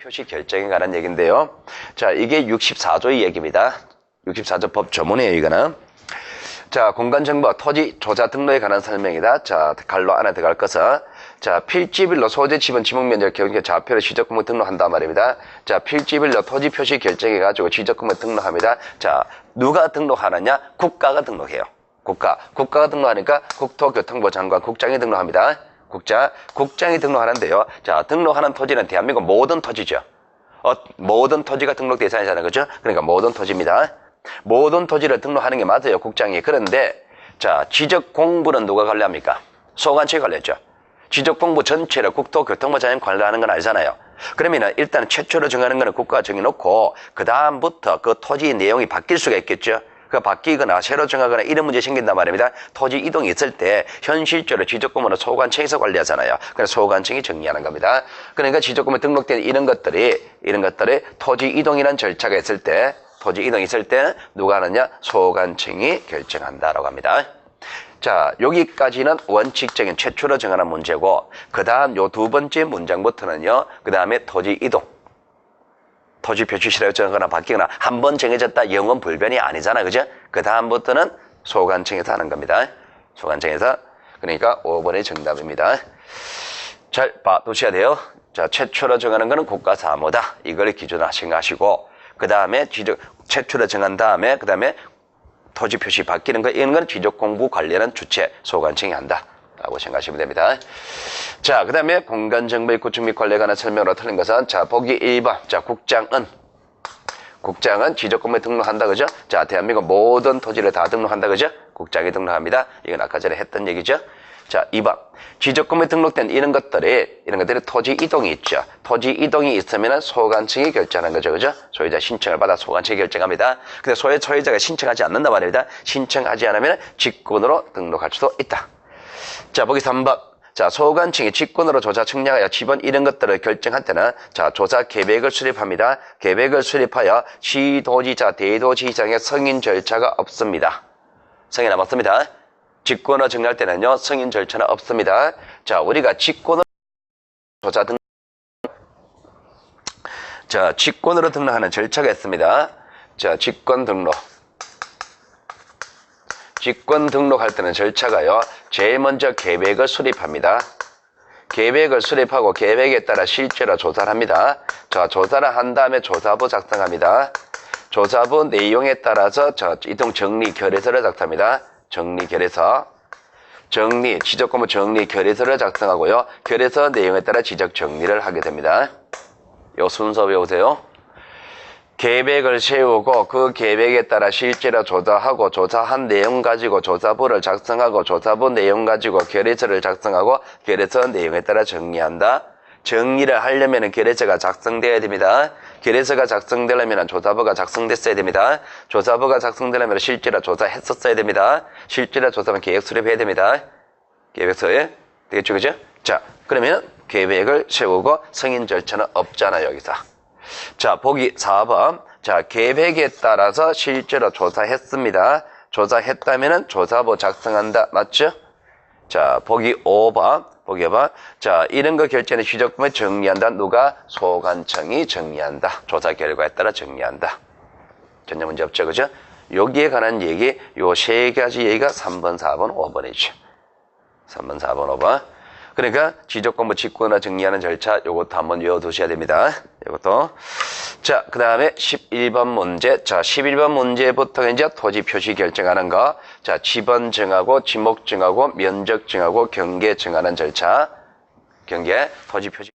표시 결정에 관한 얘기인데요. 자, 이게 64조의 얘기입니다. 64조 법 조문이에요, 이거는. 자, 공간정보, 토지, 조자 등록에 관한 설명이다. 자, 갈로 안에 들어갈 것은. 자, 필지별로 소재, 지분, 지목면적, 경계, 좌표를 지적공부 등록한단 말입니다. 자, 필지별로 토지 표시 결정해가지고 지적공부 등록합니다. 자, 누가 등록하느냐? 국가가 등록해요. 국가가 등록하니까 국토교통부 장관, 국장이 등록합니다. 국장이 등록하는데요. 자, 등록하는 토지는 대한민국 모든 토지죠. 모든 토지가 등록 대상이잖아요. 그죠? 그러니까 모든 토지입니다. 모든 토지를 등록하는 게 맞아요. 국장이. 그런데, 자, 지적공부는 누가 관리합니까? 소관청이 관리했죠. 지적공부 전체를 국토교통부 장관이 관리하는 건 아니잖아요. 그러면은 일단 최초로 정하는 거는 국가가 정해놓고, 그다음부터 그 토지 내용이 바뀔 수가 있겠죠. 그 바뀌거나 새로 정하거나 이런 문제 생긴단 말입니다. 토지 이동이 있을 때 현실적으로 지적공부는 소관청에서 관리하잖아요. 그래서 소관청이 정리하는 겁니다. 그러니까 지적공부에 등록된 이런 것들이 토지 이동이라는 절차가 있을 때 토지 이동이 있을 때 누가 하느냐? 소관청이 결정한다라고 합니다. 자, 여기까지는 원칙적인 최초로 정하는 문제고, 그 다음 요 두 번째 문장부터는요, 그 다음에 토지 이동. 토지 표시시라고 정하거나 바뀌거나 한 번 정해졌다 영원 불변이 아니잖아. 그죠? 그 다음부터는 소관청에서 하는 겁니다. 소관청에서. 그러니까 5번의 정답입니다. 잘 봐두셔야 돼요. 자, 최초로 정하는 거는 국가사무다. 이걸 기준으로 생각하시고, 그 다음에 최초로 정한 다음에, 그 다음에 토지 표시 바뀌는 거, 이런 건 지적공부 관련한 주체, 소관청이 한다. 라고 생각하시면 됩니다. 자, 그 다음에 공간정보의 구축 및 관리에 관한 설명으로 틀린 것은, 자, 보기 1번. 자, 국장은 지적공부에 등록한다. 그죠? 자, 대한민국 모든 토지를 다 등록한다. 그죠? 국장이 등록합니다. 이건 아까 전에 했던 얘기죠. 자, 2번. 지적공부에 등록된 이런 것들이 토지 이동이 있죠. 토지 이동이 있으면 소관청이 결정하는 거죠. 그죠? 소유자 신청을 받아 소관청이 결정합니다. 근데 소유자가 신청하지 않는단 말입니다. 신청하지 않으면 직권으로 등록할 수도 있다. 자, 보기 3번. 자, 소관청이 직권으로 조사 측량하여 지번 이런 것들을 결정할 때는, 자, 조사 계획을 수립합니다. 계획을 수립하여 시도지사, 대도지사의 승인 절차가 없습니다. 승인 안 받습니다. 직권으로 정리할 때는요, 승인 절차는 없습니다. 자, 우리가 직권으로 조사 등록, 자, 직권으로 등록하는 절차가 있습니다. 자, 직권 등록할 때는 절차가요, 제일 먼저 계획을 수립합니다. 계획을 수립하고 계획에 따라 실제로 조사를 합니다. 자, 조사를 한 다음에 조사부 작성합니다. 조사부 내용에 따라서 이동 정리 결의서를 작성합니다. 지적공부 정리 결의서를 작성하고요. 결의서 내용에 따라 지적 정리를 하게 됩니다. 요 순서 외우세요. 계획을 세우고 그 계획에 따라 실제로 조사하고 조사한 내용 가지고 조사부를 작성하고 조사부 내용 가지고 결의서를 작성하고 결의서 내용에 따라 정리한다. 정리를 하려면 결의서가 작성돼야 됩니다. 결의서가 작성되려면 조사부가 작성됐어야 됩니다. 조사부가 작성되려면 실제로 조사했었어야 됩니다. 실제로 조사하면 계획 수립해야 됩니다. 계획서에 되겠죠, 그죠? 자, 그러면 계획을 세우고 승인 절차는 없잖아요, 여기서. 자, 보기 4번. 자, 계획에 따라서 실제로 조사했습니다. 조사했다면은 조사부 작성한다. 맞죠? 자, 보기 5번. 자, 이런 거 결정에 지적공부에 정리한다. 누가? 소관청이 정리한다. 조사 결과에 따라 정리한다. 전혀 문제 없죠, 그죠? 여기에 관한 얘기, 요 세 가지 얘기가 3번, 4번, 5번이죠. 3번, 4번, 5번. 그러니까 지적공부 직권으로 정리하는 절차, 요것도 한번 외워두셔야 됩니다. 요것도. 자, 그 다음에 11번 문제. 자, 11번 문제부터 이제 토지 표시 결정하는 거. 자, 지번 정하고, 지목 정하고, 면적 정하고, 경계 정하는 절차. 토지 표시.